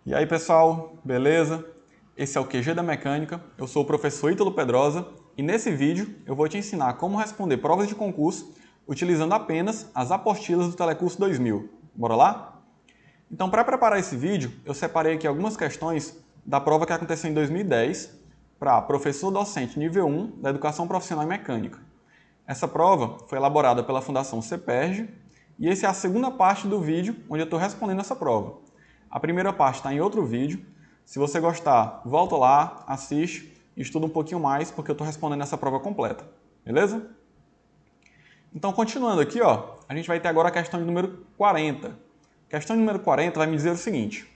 E aí pessoal, beleza? Esse é o QG da Mecânica, eu sou o professor Ítalo Pedrosa e nesse vídeo eu vou te ensinar como responder provas de concurso utilizando apenas as apostilas do Telecurso 2000. Bora lá? Então, para preparar esse vídeo, eu separei aqui algumas questões da prova que aconteceu em 2010 para professor docente nível 1 da Educação Profissional em Mecânica. Essa prova foi elaborada pela Fundação CEPERJ e essa é a segunda parte do vídeo onde eu estou respondendo essa prova. A primeira parte está em outro vídeo. Se você gostar, volta lá, assiste e estuda um pouquinho mais porque eu estou respondendo essa prova completa. Beleza? Então, continuando aqui, a gente vai ter agora a questão de número 40. A questão de número 40 vai me dizer o seguinte.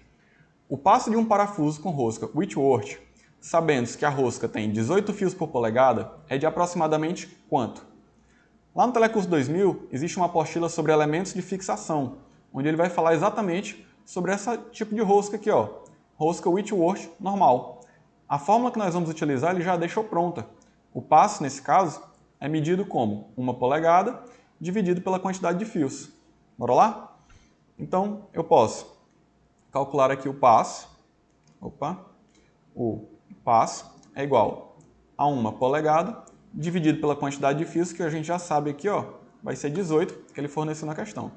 O passo de um parafuso com rosca Whitworth, sabendo que a rosca tem 18 fios por polegada, é de aproximadamente quanto? Lá no Telecurso 2000, existe uma apostila sobre elementos de fixação, onde ele vai falar exatamente sobre esse tipo de rosca aqui, rosca Whitworth normal. A fórmula que nós vamos utilizar ele já deixou pronta. O passo, nesse caso, é medido como 1 polegada dividido pela quantidade de fios. Bora lá? Então, eu posso calcular aqui o passo. O passo é igual a 1 polegada dividido pela quantidade de fios, que a gente já sabe aqui, vai ser 18, que ele forneceu na questão.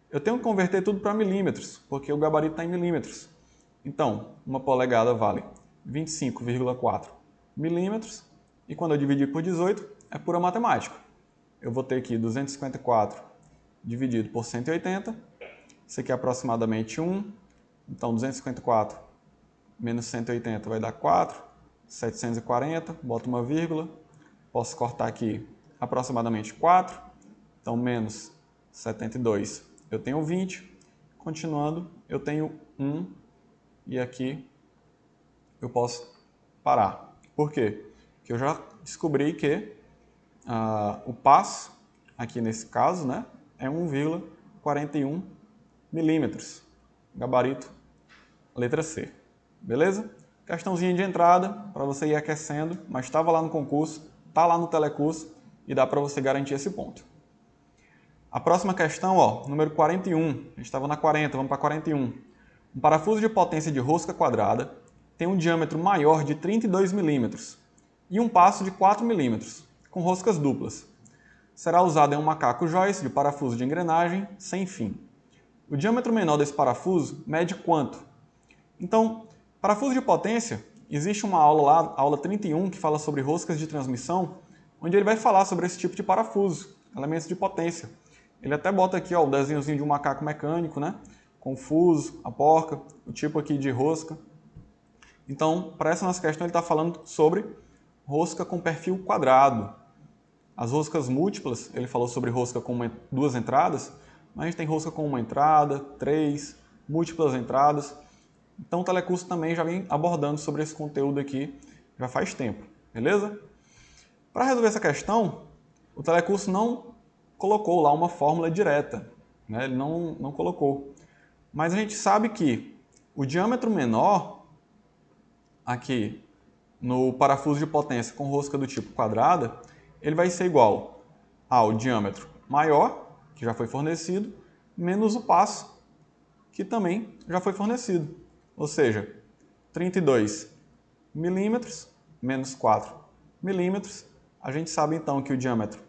Eu tenho que converter tudo para milímetros, porque o gabarito está em milímetros. Então, 1 polegada vale 25,4 milímetros, e quando eu dividir por 18, é pura matemática. Eu vou ter aqui 254 dividido por 180, isso aqui é aproximadamente 1, então 254 menos 180 vai dar 4, 740, boto uma vírgula, posso cortar aqui aproximadamente 4, então menos 72 eu tenho 20, continuando eu tenho 1 e aqui eu posso parar. Por quê? Porque eu já descobri que o passo, aqui nesse caso, é 1,41 milímetros, gabarito letra C. Beleza? Questãozinha de entrada, para você ir aquecendo, mas estava lá no concurso, está lá no telecurso e dá para você garantir esse ponto. A próxima questão, número 41, a gente estava na 40, vamos para 41. Um parafuso de potência de rosca quadrada tem um diâmetro maior de 32 milímetros e um passo de 4 milímetros, com roscas duplas. Será usado em um macaco joyce de parafuso de engrenagem sem fim. O diâmetro menor desse parafuso mede quanto? Então, parafuso de potência, existe uma aula lá, aula 31, que fala sobre roscas de transmissão, onde ele vai falar sobre esse tipo de parafuso, elementos de potência. Ele até bota aqui o desenhozinho de um macaco mecânico, com o fuso, a porca, o tipo aqui de rosca. Então, para essa nossa questão, ele está falando sobre rosca com perfil quadrado. As roscas múltiplas, ele falou sobre rosca com duas entradas, mas a gente tem rosca com uma entrada, 3, múltiplas entradas. Então o Telecurso também já vem abordando sobre esse conteúdo aqui já faz tempo, beleza? Para resolver essa questão, o Telecurso não colocou lá uma fórmula direta, ele não colocou. Mas a gente sabe que o diâmetro menor, aqui no parafuso de potência com rosca do tipo quadrada, ele vai ser igual ao diâmetro maior, que já foi fornecido, menos o passo, que também já foi fornecido. Ou seja, 32 milímetros menos 4 milímetros. A gente sabe então que o diâmetro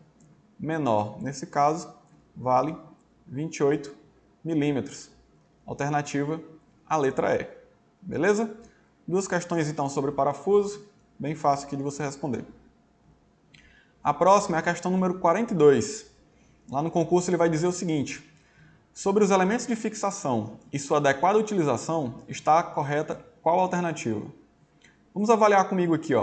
menor, nesse caso, vale 28 milímetros. Alternativa, a letra E. Beleza? Duas questões então sobre parafuso, bem fácil aqui de você responder. A próxima é a questão número 42. Lá no concurso ele vai dizer o seguinte: sobre os elementos de fixação e sua adequada utilização, está correta qual alternativa? Vamos avaliar comigo aqui.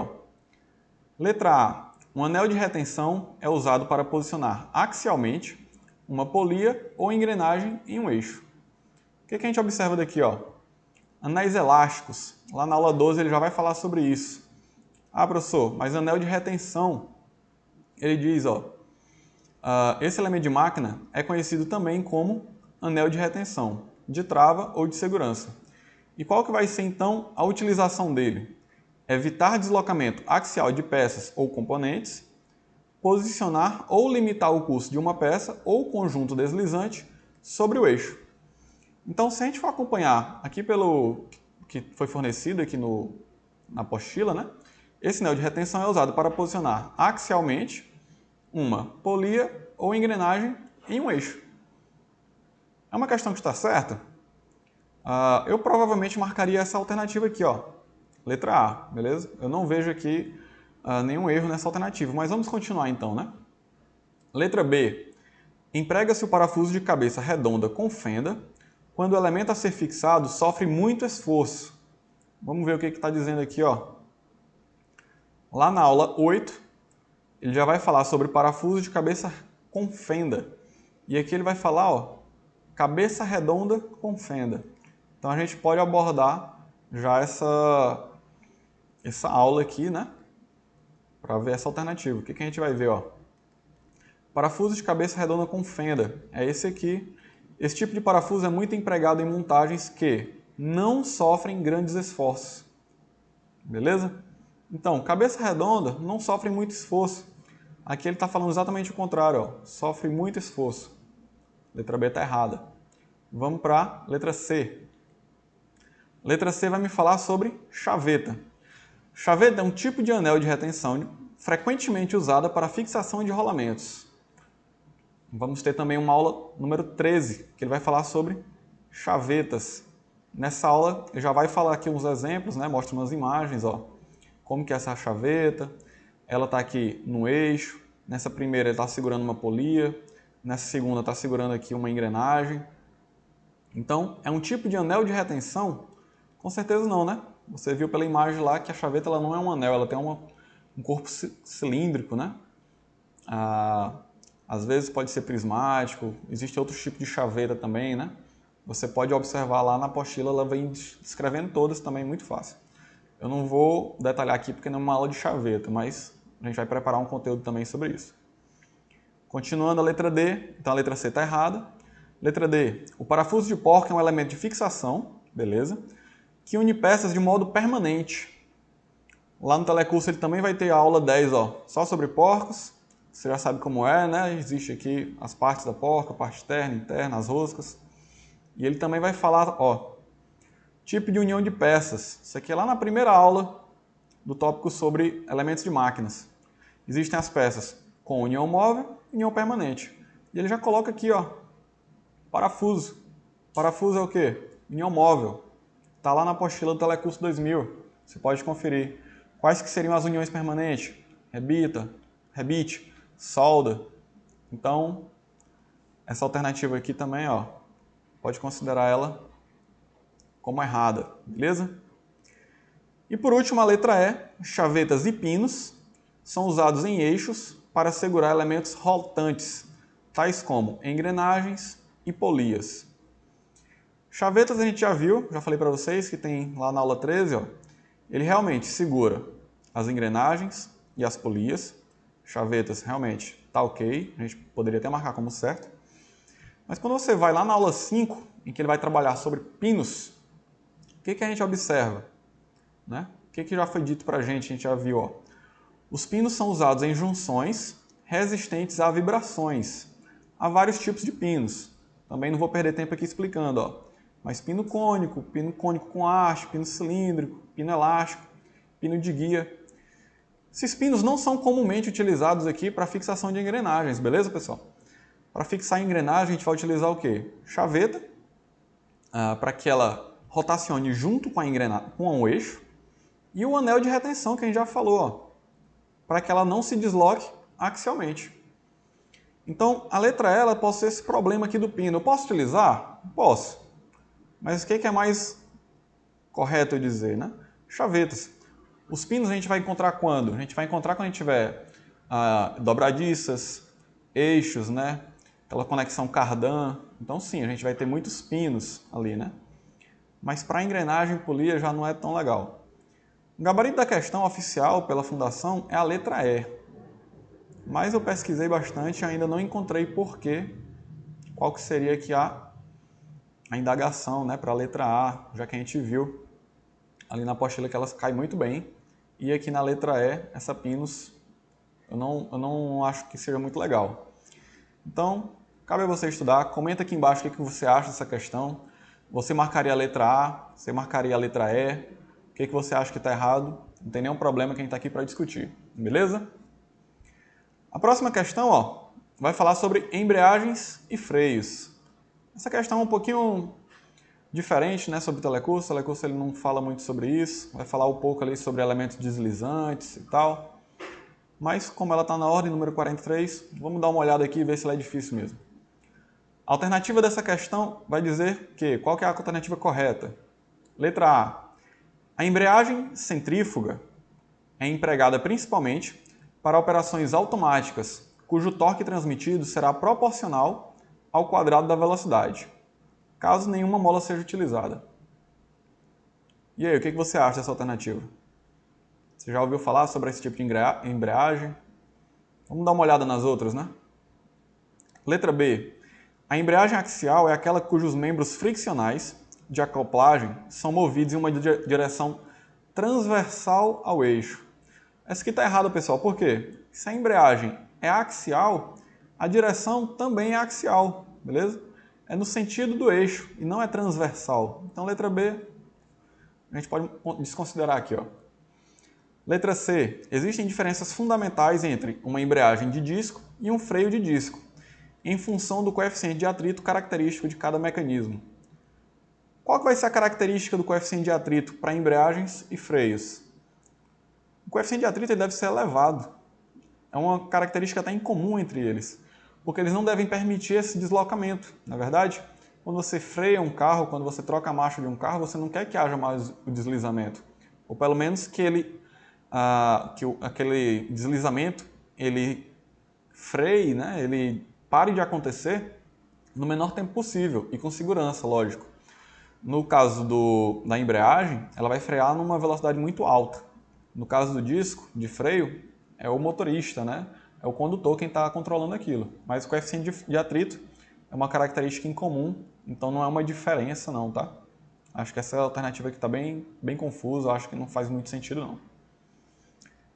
Letra A. Um anel de retenção é usado para posicionar axialmente uma polia ou engrenagem em um eixo. O que a gente observa daqui? Anéis elásticos. Lá na aula 12 ele já vai falar sobre isso. Ah, professor, mas anel de retenção, ele diz, esse elemento de máquina é conhecido também como anel de retenção, de trava ou de segurança. E qual que vai ser então a utilização dele? Evitar deslocamento axial de peças ou componentes, posicionar ou limitar o curso de uma peça ou conjunto deslizante sobre o eixo. Então, se a gente for acompanhar aqui pelo que foi fornecido aqui na apostila, né? Esse anel de retenção é usado para posicionar axialmente uma polia ou engrenagem em um eixo. É uma questão que está certa? Eu provavelmente marcaria essa alternativa aqui, ó, letra A, beleza? Eu não vejo aqui nenhum erro nessa alternativa, mas vamos continuar então, né? Letra B. Emprega-se o parafuso de cabeça redonda com fenda quando o elemento a ser fixado sofre muito esforço. Vamos ver o que está dizendo aqui, ó. Lá na aula 8, ele já vai falar sobre parafuso de cabeça com fenda. E aqui ele vai falar, ó, cabeça redonda com fenda. Então a gente pode abordar já essa aula aqui, né? Para ver essa alternativa. O que a gente vai ver, ó? Parafuso de cabeça redonda com fenda. É esse aqui. Esse tipo de parafuso é muito empregado em montagens que não sofrem grandes esforços. Beleza? Então, cabeça redonda não sofre muito esforço. Aqui ele está falando exatamente o contrário, ó. Sofre muito esforço. Letra B está errada. Vamos para a letra C. Letra C vai me falar sobre chaveta. Chaveta é um tipo de anel de retenção frequentemente usada para fixação de rolamentos. Vamos ter também uma aula número 13, que ele vai falar sobre chavetas. Nessa aula, ele já vai falar aqui uns exemplos, né? Mostra umas imagens, ó. Como que é essa chaveta. Ela está aqui no eixo. Nessa primeira, ele está segurando uma polia. Nessa segunda, está segurando aqui uma engrenagem. Então, é um tipo de anel de retenção? Com certeza não, né? Você viu pela imagem lá que a chaveta ela não é um anel, ela tem um corpo cilíndrico, né? Às vezes pode ser prismático, existe outros tipos de chaveta também, né? Você pode observar lá na apostila, ela vem descrevendo todas também, muito fácil. Eu não vou detalhar aqui porque não é uma aula de chaveta, mas a gente vai preparar um conteúdo também sobre isso. Continuando a letra D, então a letra C está errada. Letra D, o parafuso de porca é um elemento de fixação, beleza? Que une peças de modo permanente. Lá no telecurso ele também vai ter a aula 10, ó, só sobre porcos. Você já sabe como é, né? Existe aqui as partes da porca, a parte externa, interna, as roscas. E ele também vai falar, ó, tipo de união de peças. Isso aqui é lá na primeira aula do tópico sobre elementos de máquinas. Existem as peças com união móvel e união permanente. E ele já coloca aqui, ó, parafuso. Parafuso é o quê? União móvel. Está lá na apostila do Telecurso 2000. Você pode conferir. Quais que seriam as uniões permanentes? Rebite, solda. Então, essa alternativa aqui também, ó, pode considerar ela como errada, beleza? E por último, a letra E, chavetas e pinos são usados em eixos para segurar elementos rotantes, tais como engrenagens e polias. Chavetas a gente já viu, já falei para vocês que tem lá na aula 13, ó, ele realmente segura as engrenagens e as polias. Chavetas realmente tá ok, a gente poderia até marcar como certo. Mas quando você vai lá na aula 5, em que ele vai trabalhar sobre pinos, o que a gente observa? Né? O que já foi dito para a gente já viu. Ó. Os pinos são usados em junções resistentes a vibrações. Há vários tipos de pinos. Também não vou perder tempo aqui explicando. Ó. Mas pino cônico com haste, pino cilíndrico, pino elástico, pino de guia. Esses pinos não são comumente utilizados aqui para fixação de engrenagens, beleza, pessoal? Para fixar a engrenagem, a gente vai utilizar o quê? Chaveta, para que ela rotacione junto com a engrenagem, com o eixo, e o anel de retenção, que a gente já falou, para que ela não se desloque axialmente. Então, a letra E, ela pode ser esse problema aqui do pino. Eu posso utilizar? Posso. Mas o que é mais correto eu dizer, né? Chavetas. Os pinos a gente vai encontrar quando? A gente vai encontrar quando a gente tiver dobradiças, eixos, né? Aquela conexão cardan. Então, sim, a gente vai ter muitos pinos ali, né? Mas para engrenagem e polia já não é tão legal. O gabarito da questão oficial pela Fundação é a letra E. Mas eu pesquisei bastante e ainda não encontrei qual que seria aqui a indagação, né, para a letra A, já que a gente viu ali na apostila que elas caem muito bem. E aqui na letra E, essa pinos, eu não acho que seja muito legal. Então, cabe a você estudar. Comenta aqui embaixo o que você acha dessa questão. Você marcaria a letra A, você marcaria a letra E. O que você acha que está errado? Não tem nenhum problema, que a gente está aqui para discutir. Beleza? A próxima questão, ó, vai falar sobre embreagens e freios. Essa questão é um pouquinho diferente, né, sobre telecurso. O telecurso ele não fala muito sobre isso. Vai falar um pouco ali sobre elementos deslizantes e tal. Mas como ela está na ordem, número 43, vamos dar uma olhada aqui e ver se ela é difícil mesmo. A alternativa dessa questão vai dizer que, qual que é a alternativa correta? Letra A. A embreagem centrífuga é empregada principalmente para operações automáticas, cujo torque transmitido será proporcional ao quadrado da velocidade, caso nenhuma mola seja utilizada. E aí, o que você acha dessa alternativa? Você já ouviu falar sobre esse tipo de embreagem? Vamos dar uma olhada nas outras, né? Letra B. A embreagem axial é aquela cujos membros friccionais de acoplagem são movidos em uma direção transversal ao eixo. Essa aqui está errada, pessoal. Por quê? Se a embreagem é axial, a direção também é axial, beleza? É no sentido do eixo e não é transversal. Então, letra B, a gente pode desconsiderar aqui, ó. Letra C. Existem diferenças fundamentais entre uma embreagem de disco e um freio de disco, em função do coeficiente de atrito característico de cada mecanismo. Qual que vai ser a característica do coeficiente de atrito para embreagens e freios? O coeficiente de atrito deve ser elevado. É uma característica até incomum entre eles, porque eles não devem permitir esse deslocamento, na verdade? Quando você freia um carro, quando você troca a marcha de um carro, você não quer que haja mais o deslizamento, ou pelo menos que aquele deslizamento ele freie, né? Ele pare de acontecer no menor tempo possível e com segurança, lógico. No caso da embreagem, ela vai frear numa velocidade muito alta. No caso do disco de freio, é o motorista, né? É o condutor quem está controlando aquilo. Mas o coeficiente de atrito é uma característica incomum, então não é uma diferença não, tá? Acho que essa alternativa aqui está bem confusa, acho que não faz muito sentido não.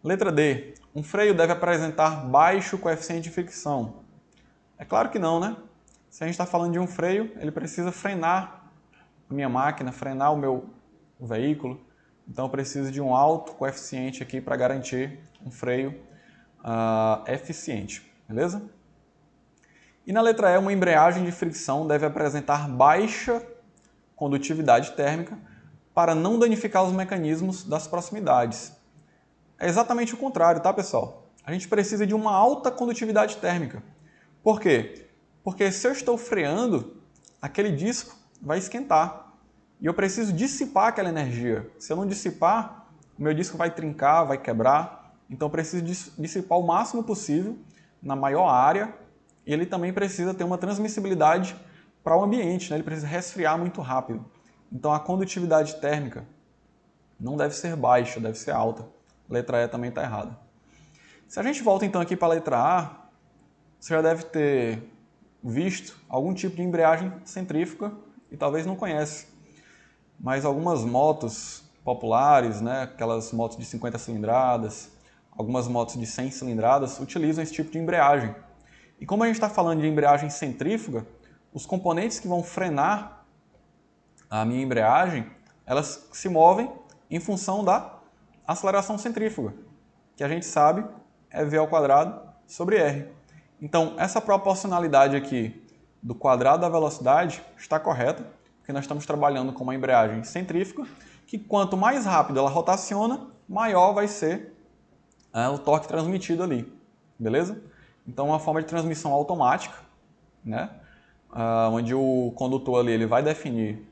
Letra D. Um freio deve apresentar baixo coeficiente de fricção. É claro que não, né? Se a gente está falando de um freio, ele precisa frenar a minha máquina, frenar o meu veículo. Então eu preciso de um alto coeficiente aqui para garantir um freio eficiente, beleza? E na letra E, uma embreagem de fricção deve apresentar baixa condutividade térmica para não danificar os mecanismos das proximidades. É exatamente o contrário, tá, pessoal? A gente precisa de uma alta condutividade térmica. Por quê? Porque se eu estou freando, aquele disco vai esquentar. E eu preciso dissipar aquela energia. Se eu não dissipar, o meu disco vai trincar, vai quebrar. Então eu preciso dissipar o máximo possível na maior área. E ele também precisa ter uma transmissibilidade para o ambiente, né? Ele precisa resfriar muito rápido. Então a condutividade térmica não deve ser baixa, deve ser alta. A letra E também está errada. Se a gente volta então aqui para a letra A, você já deve ter visto algum tipo de embreagem centrífuga e talvez não conhece. Mas algumas motos populares, né, aquelas motos de 50 cilindradas, algumas motos de 100 cilindradas, utilizam esse tipo de embreagem. E como a gente está falando de embreagem centrífuga, os componentes que vão frenar a minha embreagem, elas se movem em função da aceleração centrífuga, que a gente sabe é v² sobre r. Então, essa proporcionalidade aqui do quadrado da velocidade está correta, porque nós estamos trabalhando com uma embreagem centrífuga, que quanto mais rápido ela rotaciona, maior vai ser o torque transmitido ali, beleza? Então, é uma forma de transmissão automática, né? Onde o condutor ali ele vai definir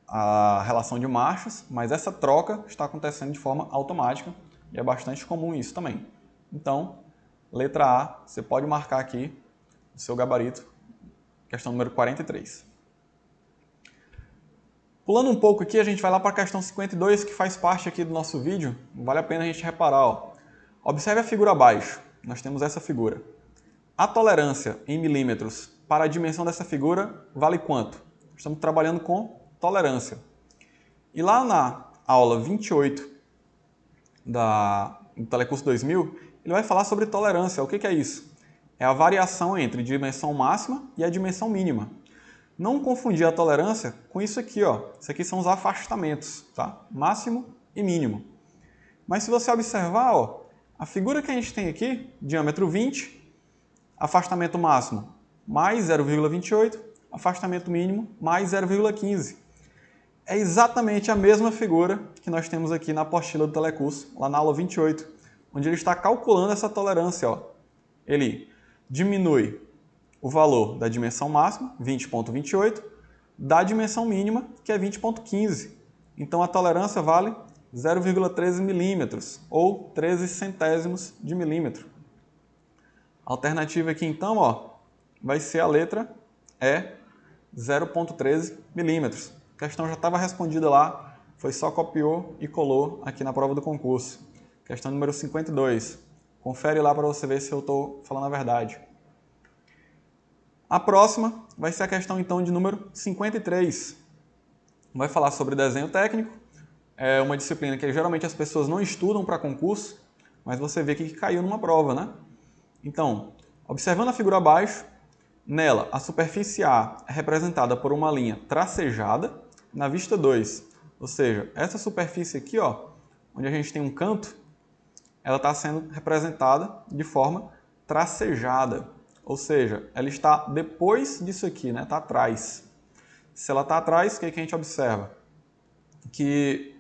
a relação de marchas, mas essa troca está acontecendo de forma automática e é bastante comum isso também. Então, letra A, você pode marcar aqui o seu gabarito, questão número 43. Pulando um pouco aqui, a gente vai lá para a questão 52, que faz parte aqui do nosso vídeo. Vale a pena a gente reparar. Ó. Observe a figura abaixo. Nós temos essa figura. A tolerância em milímetros para a dimensão dessa figura vale quanto? Estamos trabalhando com tolerância. E lá na aula 28 do Telecurso 2000, ele vai falar sobre tolerância. O que é isso? É a variação entre dimensão máxima e a dimensão mínima. Não confundir a tolerância com isso aqui, ó. Isso aqui são os afastamentos, tá? Máximo e mínimo. Mas se você observar, ó, a figura que a gente tem aqui, diâmetro 20, afastamento máximo mais 0,28, afastamento mínimo mais 0,15. É exatamente a mesma figura que nós temos aqui na apostila do telecurso, lá na aula 28, onde ele está calculando essa tolerância, ó. Ele diminui o valor da dimensão máxima, 20,28, da dimensão mínima, que é 20,15. Então a tolerância vale 0,13 milímetros, ou 13 centésimos de milímetro. A alternativa aqui, então, ó, vai ser a letra E, 0,13 milímetros. A questão já estava respondida lá, foi só copiou e colou aqui na prova do concurso. Questão número 52. Confere lá para você ver se eu estou falando a verdade. A próxima vai ser a questão, então, de número 53. Vai falar sobre desenho técnico. É uma disciplina que geralmente as pessoas não estudam para concurso, mas você vê que caiu numa prova, né? Então, observando a figura abaixo, nela a superfície A é representada por uma linha tracejada na vista 2. Ou seja, essa superfície aqui, ó, onde a gente tem um canto, ela está sendo representada de forma tracejada. Ou seja, ela está depois disso aqui, né? Está atrás. Se ela está atrás, o que a gente observa? Que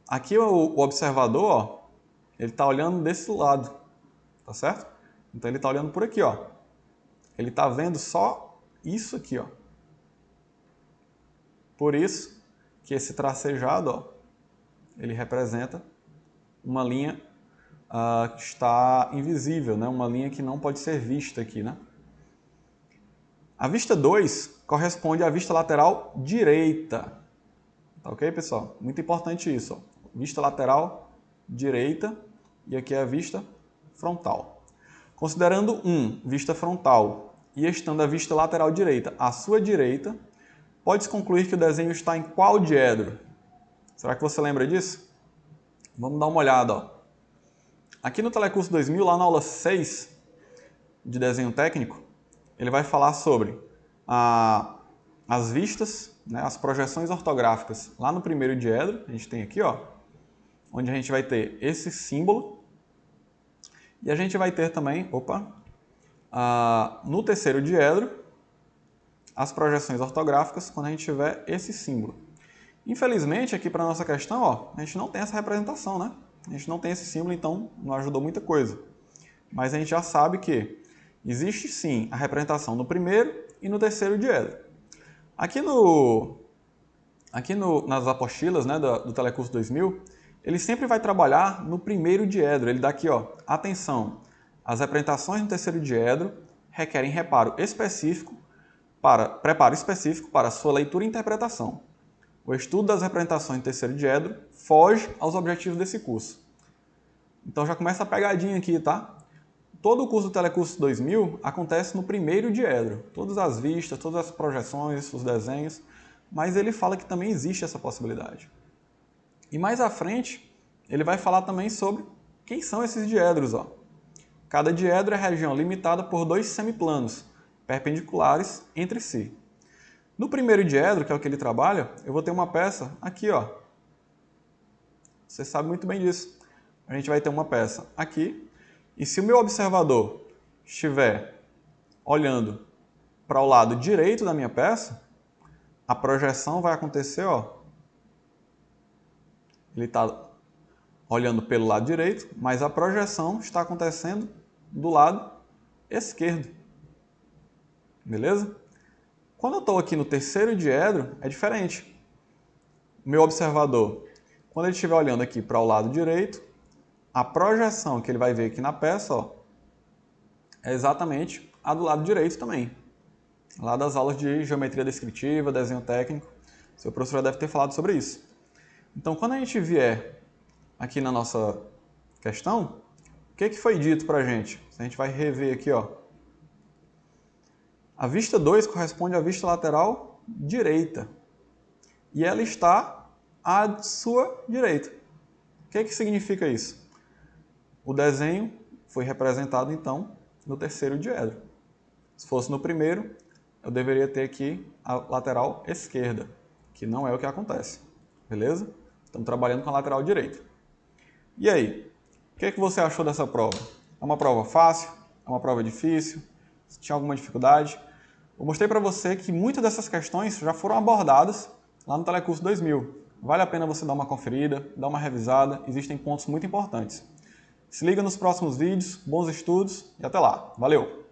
aqui o observador, ó, ele está olhando desse lado, tá certo? Então ele está olhando por aqui, ó. Ele está vendo só isso aqui, ó. Por isso que esse tracejado, ó, ele representa uma linha que está invisível, né? Uma linha que não pode ser vista aqui, né? A vista 2 corresponde à vista lateral direita. Tá ok, pessoal? Muito importante isso, ó. Vista lateral direita e aqui é a vista frontal. Considerando vista frontal e estando a vista lateral direita à sua direita, pode-se concluir que o desenho está em qual diedro? Será que você lembra disso? Vamos dar uma olhada, ó. Aqui no Telecurso 2000, lá na aula 6 de desenho técnico, ele vai falar sobre as vistas, né, as projeções ortográficas lá no primeiro diedro. A gente tem aqui, ó, onde a gente vai ter esse símbolo. E a gente vai ter também, no terceiro diedro, as projeções ortográficas quando a gente tiver esse símbolo. Infelizmente, aqui para a nossa questão, ó, a gente não tem essa representação, né? A gente não tem esse símbolo, então não ajudou muita coisa. Mas a gente já sabe que existe sim a representação no primeiro e no terceiro diedro. Aqui nas apostilas, né, do Telecurso 2000, ele sempre vai trabalhar no primeiro diedro. Ele dá aqui, ó, atenção, as representações no terceiro diedro requerem preparo específico para sua leitura e interpretação. O estudo das representações no terceiro diedro foge aos objetivos desse curso. Então já começa a pegadinha aqui, tá? Todo o curso do Telecurso 2000 acontece no primeiro diedro. Todas as vistas, todas as projeções, os desenhos, mas ele fala que também existe essa possibilidade. E mais à frente, ele vai falar também sobre quem são esses diedros, ó. Cada diedro é região limitada por dois semiplanos, perpendiculares entre si. No primeiro diedro, que é o que ele trabalha, eu vou ter uma peça aqui, ó. Você sabe muito bem disso. A gente vai ter uma peça aqui, e se o meu observador estiver olhando para o lado direito da minha peça, a projeção vai acontecer, ó. Ele está olhando pelo lado direito, mas a projeção está acontecendo do lado esquerdo. Beleza? Quando eu estou aqui no terceiro diedro, é diferente. O meu observador, quando ele estiver olhando aqui para o lado direito, a projeção que ele vai ver aqui na peça, ó, é exatamente a do lado direito também. Lá das aulas de geometria descritiva, desenho técnico, seu professor já deve ter falado sobre isso. Então, quando a gente vier aqui na nossa questão, o que foi dito para a gente? A gente vai rever aqui, ó. A vista 2 corresponde à vista lateral direita. E ela está à sua direita. O que significa isso? O desenho foi representado, então, no terceiro diedro. Se fosse no primeiro, eu deveria ter aqui a lateral esquerda, que não é o que acontece, beleza? Estamos trabalhando com a lateral direita. E aí, o que você achou dessa prova? É uma prova fácil? É uma prova difícil? Tinha alguma dificuldade? Eu mostrei para você que muitas dessas questões já foram abordadas lá no Telecurso 2000. Vale a pena você dar uma conferida, dar uma revisada, existem pontos muito importantes. Se liga nos próximos vídeos, bons estudos e até lá. Valeu!